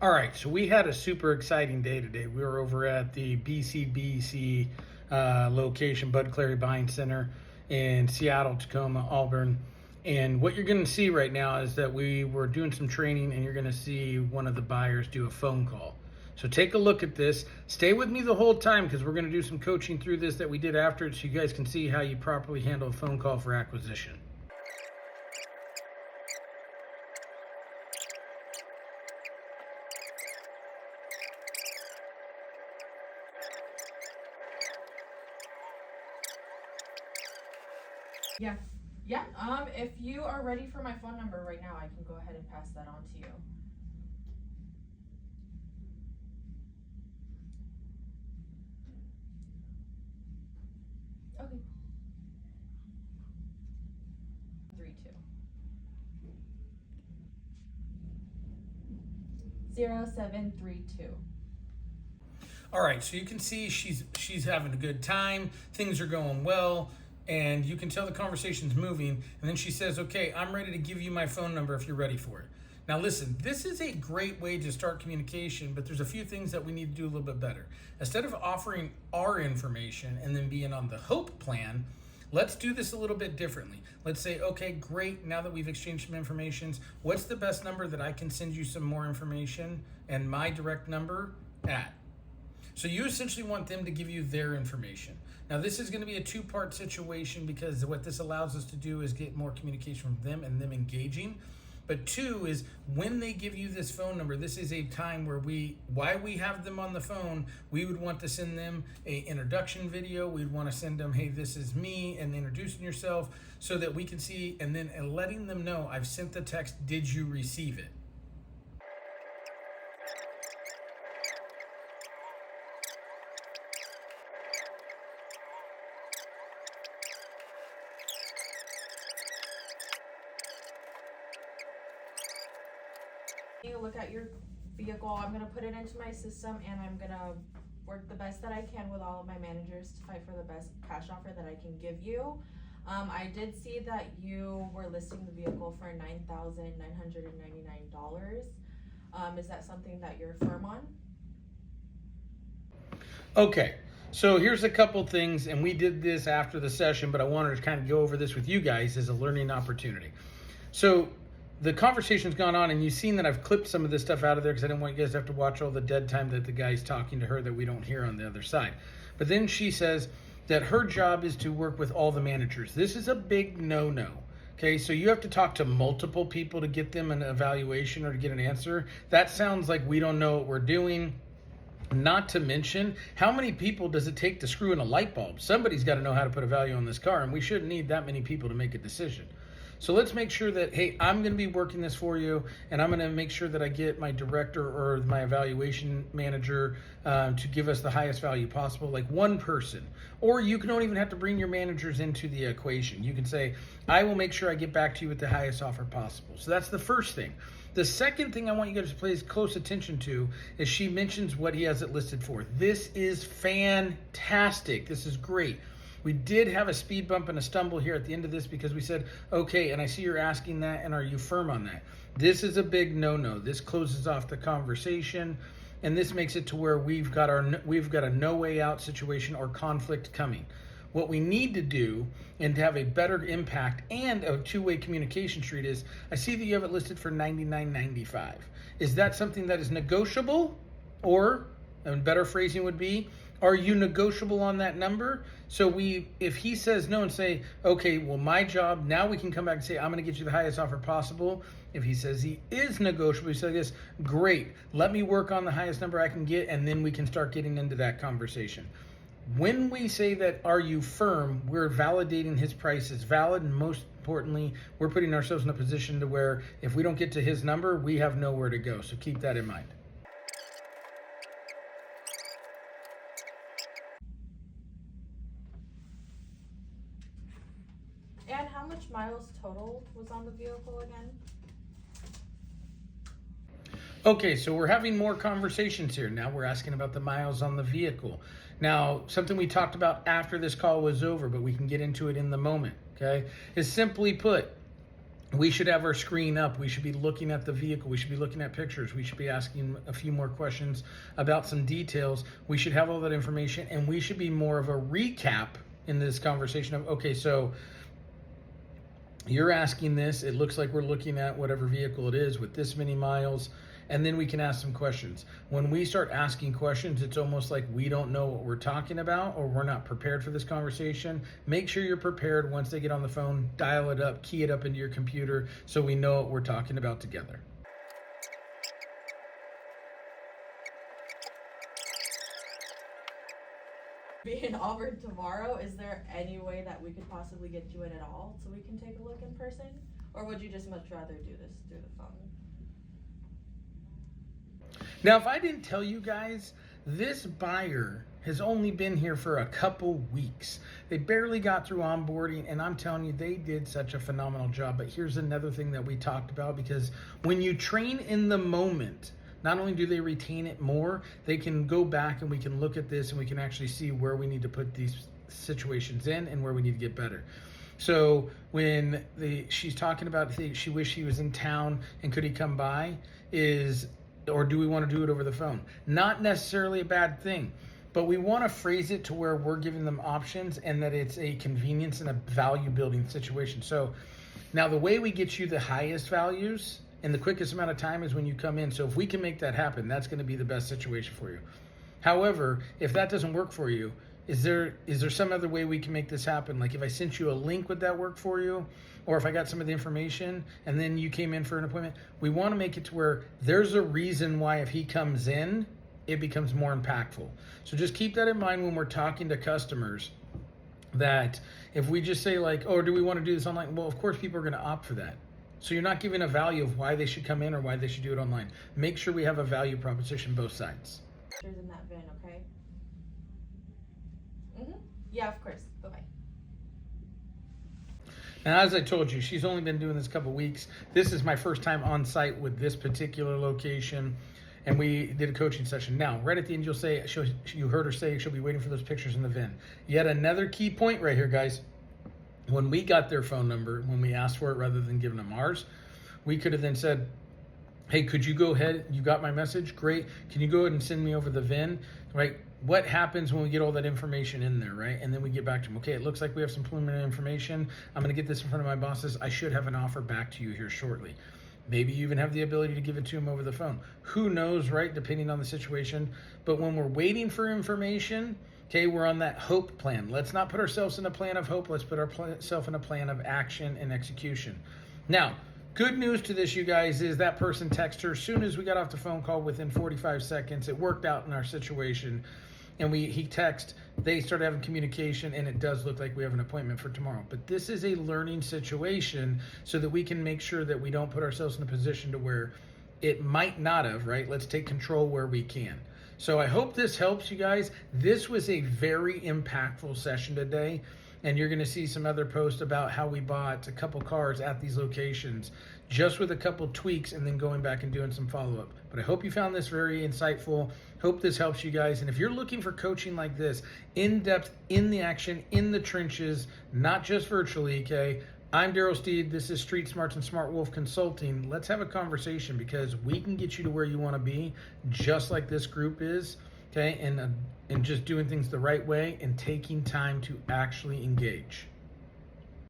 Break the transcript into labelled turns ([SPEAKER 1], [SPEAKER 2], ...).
[SPEAKER 1] All right, so we had a super exciting day today. We were over at the BCBC location, Bud Clary Buying Center in Seattle, Tacoma, Auburn. And what you're going to see right now is that we were doing some training, and you're going to see one of the buyers do a phone call. So take a look at this. Stay with me the whole time because we're going to do some coaching through this that we did after it so you guys can see how you properly handle a phone call for acquisition.
[SPEAKER 2] Yeah. Yeah. If you are ready for my phone number right now, I can go ahead and pass that on to you. Okay. 32. 0732.
[SPEAKER 1] All right, so you can see she's having a good time. Things are going well, and you can tell the conversation's moving. And then she says, "Okay, I'm ready to give you my phone number if you're ready for it." Now, listen, this is a great way to start communication, but there's a few things that we need to do a little bit better. Instead of offering our information and then being on the hope plan, let's do this a little bit differently. Let's say, okay, great. Now that we've exchanged some information, what's the best number that I can send you some more information and my direct number at? So you essentially want them to give you their information. Now this is going to be a two-part situation because what this allows us to do is get more communication from them and them engaging. But two is when they give you this phone number, this is a time where while we have them on the phone, we would want to send them a introduction video. We'd want to send them, hey, this is me, and introducing yourself so that we can see, and then letting them know, I've sent the text, did you receive it?
[SPEAKER 2] You look at your vehicle. I'm going to put it into my system, and I'm going to work the best that I can with all of my managers to fight for the best cash offer that I can give you. I did see that you were listing the vehicle for $9,999. Is that something that you're firm on?
[SPEAKER 1] Okay, so here's a couple things, and we did this after the session, but I wanted to kind of go over this with you guys as a learning opportunity. So the conversation's gone on, and you've seen that I've clipped some of this stuff out of there because I didn't want you guys to have to watch all the dead time that the guy's talking to her that we don't hear on the other side. But then she says that her job is to work with all the managers. This is a big no-no. Okay, so you have to talk to multiple people to get them an evaluation or to get an answer. That sounds like we don't know what we're doing. Not to mention, how many people does it take to screw in a light bulb? Somebody's got to know how to put a value on this car, and we shouldn't need that many people to make a decision. So let's make sure that, hey, I'm going to be working this for you, and I'm going to make sure that I get my director or my evaluation manager to give us the highest value possible, like one person. Or you don't even have to bring your managers into the equation. You can say, I will make sure I get back to you with the highest offer possible. So that's the first thing. The second thing I want you guys to pay close attention to is she mentions what he has it listed for. This is fantastic. This is great. We did have a speed bump and a stumble here at the end of this because we said, okay, and I see you're asking that, and are you firm on that? This is a big no-no. This closes off the conversation, and this makes it to where we've got a no way out situation or conflict coming. What we need to do and to have a better impact and a two-way communication street is, I see that you have it listed for $99.95. Is that something that is negotiable? Or, a better phrasing would be, are you negotiable on that number? So if he says no and say, okay, well, my job, now we can come back and say, I'm going to get you the highest offer possible. If he says he is negotiable, he says, great, let me work on the highest number I can get, and then we can start getting into that conversation. When we say that, are you firm, we're validating his price is valid, and most importantly, we're putting ourselves in a position to where if we don't get to his number, we have nowhere to go. So keep that in mind.
[SPEAKER 2] And how much miles total was on the vehicle again?
[SPEAKER 1] Okay, so we're having more conversations here. Now we're asking about the miles on the vehicle. Now, something we talked about after this call was over, but we can get into it in the moment, okay, is simply put, we should have our screen up. We should be looking at the vehicle. We should be looking at pictures. We should be asking a few more questions about some details. We should have all that information, and we should be more of a recap in this conversation of, okay, so you're asking this. It looks like we're looking at whatever vehicle it is with this many miles. And then we can ask some questions. When we start asking questions, it's almost like we don't know what we're talking about, or we're not prepared for this conversation. Make sure you're prepared once they get on the phone. Dial it up, key it up into your computer so we know what we're talking about together.
[SPEAKER 2] Be in Auburn tomorrow. Is there any way that we could possibly get you in at all so we can take a look in person? Or would you just much rather do this through the phone?
[SPEAKER 1] Now, if I didn't tell you guys, this buyer has only been here for a couple weeks. They barely got through onboarding, and I'm telling you, they did such a phenomenal job. But here's another thing that we talked about, because when you train in the moment, not only do they retain it more, they can go back and we can look at this and we can actually see where we need to put these situations in and where we need to get better. So when she's talking about she wished he was in town and could he come by, or do we want to do it over the phone? Not necessarily a bad thing, but we want to phrase it to where we're giving them options and that it's a convenience and a value building situation. So now the way we get you the highest values in the quickest amount of time is when you come in. So if we can make that happen, that's going to be the best situation for you. However, if that doesn't work for you, is there some other way we can make this happen? Like if I sent you a link, would that work for you? Or if I got some of the information and then you came in for an appointment? We want to make it to where there's a reason why if he comes in, it becomes more impactful. So just keep that in mind when we're talking to customers, that if we just say like, oh, do we want to do this online? Well, of course people are going to opt for that. So you're not giving a value of why they should come in or why they should do it online. Make sure we have a value proposition both sides.
[SPEAKER 2] In that van, okay? Yeah, of course. Bye-bye.
[SPEAKER 1] Now, as I told you, she's only been doing this a couple weeks. This is my first time on site with this particular location, and we did a coaching session. Now, right at the end, you heard her say she'll be waiting for those pictures in the VIN. Yet another key point right here, guys. When we got their phone number, when we asked for it rather than giving them ours, we could have then said, hey, could you go ahead? You got my message? Great. Can you go ahead and send me over the VIN? Right? What happens when we get all that information in there, right? And then we get back to them. Okay, it looks like we have some preliminary information. I'm going to get this in front of my bosses. I should have an offer back to you here shortly. Maybe you even have the ability to give it to them over the phone. Who knows, right? Depending on the situation. But when we're waiting for information, okay, we're on that hope plan. Let's not put ourselves in a plan of hope. Let's put ourselves in a plan of action and execution. Now, good news to this, you guys, is that person texted her as soon as we got off the phone call within 45 seconds. It worked out in our situation. And he texted, they started having communication, and it does look like we have an appointment for tomorrow. But this is a learning situation so that we can make sure that we don't put ourselves in a position to where it might not have, right? Let's take control where we can. So I hope this helps you guys. This was a very impactful session today. And you're going to see some other posts about how we bought a couple cars at these locations just with a couple tweaks and then going back and doing some follow-up. But I hope you found this very insightful. Hope this helps you guys. And if you're looking for coaching like this, in-depth, in the action, in the trenches, not just virtually, okay? I'm Darrell Steed. This is Street Smarts and Smartwolf Consulting. Let's have a conversation because we can get you to where you want to be just like this group is. Okay, and just doing things the right way and taking time to actually engage.